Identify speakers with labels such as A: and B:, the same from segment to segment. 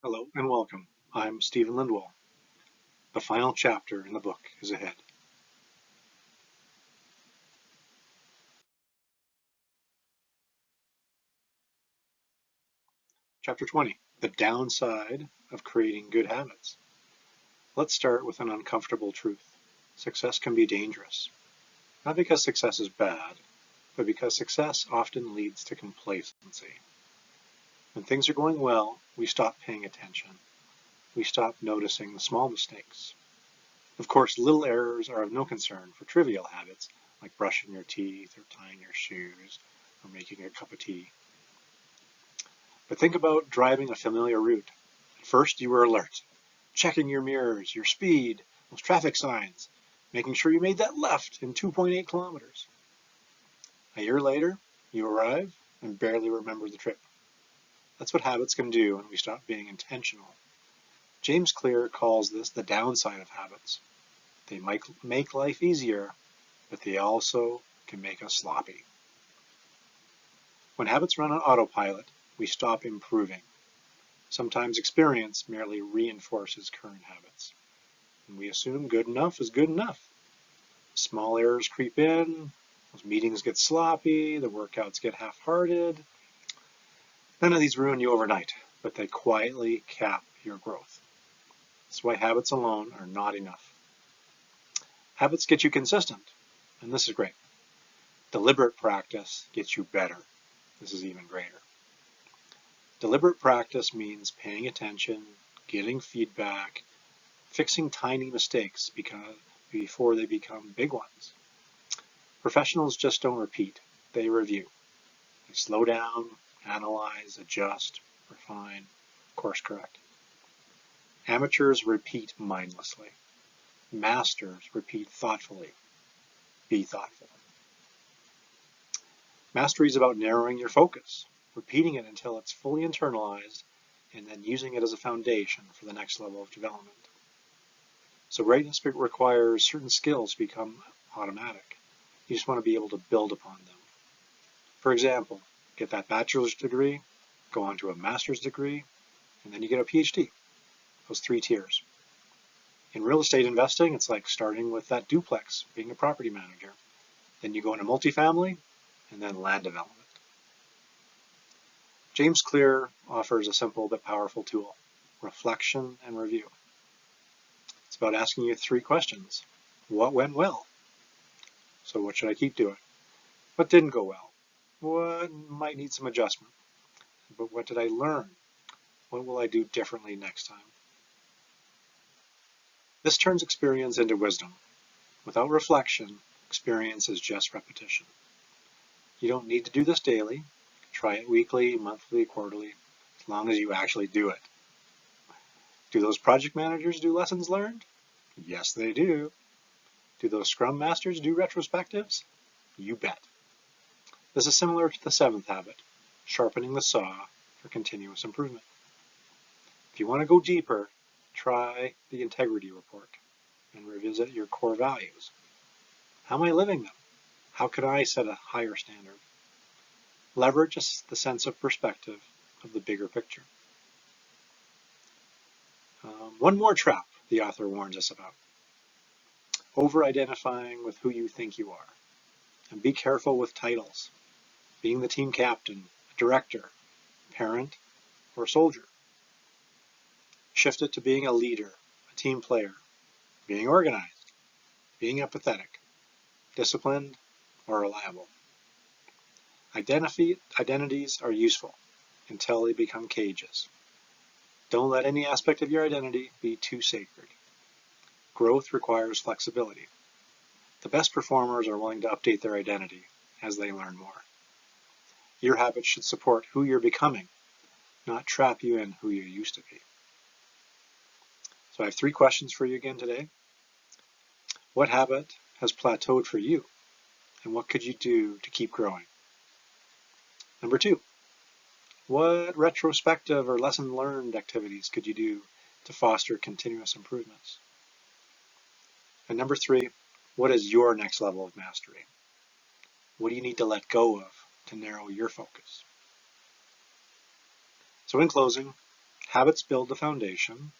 A: Hello and welcome. I'm Stephen Lindwall. The final chapter in the book is ahead. Chapter 20, The Downside of Creating Good Habits. Let's start with an uncomfortable truth. Success can be dangerous. Not because success is bad, but because success often leads to complacency. When things are going well, we stop paying attention. We stop noticing the small mistakes. Of course, little errors are of no concern for trivial habits like brushing your teeth or tying your shoes or making a cup of tea. But think about driving a familiar route. At first you were alert, checking your mirrors, your speed, those traffic signs, making sure you made that left in 2.8 kilometers. A year later, you arrive and barely remember the trip. That's what habits can do when we stop being intentional. James Clear calls this the downside of habits. They might make life easier, but they also can make us sloppy. When habits run on autopilot, we stop improving. Sometimes experience merely reinforces current habits, and we assume good enough is good enough. Small errors creep in, those meetings get sloppy, the workouts get half-hearted. None of these ruin you overnight, but they quietly cap your growth. That's why habits alone are not enough. Habits get you consistent, and this is great. Deliberate practice gets you better. This is even greater. Deliberate practice means paying attention, getting feedback, fixing tiny mistakes before they become big ones. Professionals just don't repeat, they review. They slow down, analyze, adjust, refine, course correct. Amateurs repeat mindlessly. Masters repeat thoughtfully. Be thoughtful. Mastery is about narrowing your focus, repeating it until it's fully internalized, and then using it as a foundation for the next level of development. So greatness requires certain skills to become automatic. You just want to be able to build upon them. For example, get that bachelor's degree, go on to a master's degree, and then you get a PhD. Those 3 tiers. In real estate investing, it's like starting with that duplex, being a property manager. Then you go into multifamily, and then land development. James Clear offers a simple but powerful tool, reflection and review. It's about asking you 3 questions. What went well? So what should I keep doing? What didn't go well? What might need some adjustment? But what did I learn? What will I do differently next time? This turns experience into wisdom. Without reflection, experience is just repetition. You don't need to do this daily. Try it weekly, monthly, quarterly, as long as you actually do it. Do those project managers do lessons learned? Yes, they do. Do those Scrum Masters do retrospectives? You bet. This is similar to the 7th habit, sharpening the saw for continuous improvement. If you want to go deeper, try the integrity report and revisit your core values. How am I living them? How can I set a higher standard? Leverage the sense of perspective of the bigger picture. One more trap the author warns us about. Over-identifying with who you think you are. And be careful with titles. Being the team captain, director, parent, or soldier. Shift it to being a leader, a team player, being organized, being empathetic, disciplined, or reliable. Identities are useful until they become cages. Don't let any aspect of your identity be too sacred. Growth requires flexibility. The best performers are willing to update their identity as they learn more. Your habits should support who you're becoming, not trap you in who you used to be. So I have 3 questions for you again today. What habit has plateaued for you, and what could you do to keep growing? Number 2, what retrospective or lesson learned activities could you do to foster continuous improvements? And number 3, what is your next level of mastery? What do you need to let go of to narrow your focus? So in closing, Habits build the foundation.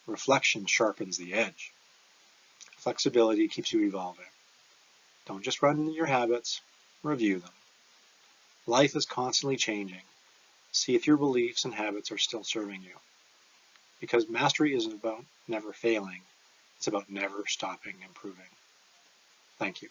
A: Reflection sharpens the edge. Flexibility keeps you evolving. Don't just run your habits, review them. Life is constantly changing. See if your beliefs and habits are still serving you. Because mastery isn't about never failing, it's about never stopping improving. Thank you.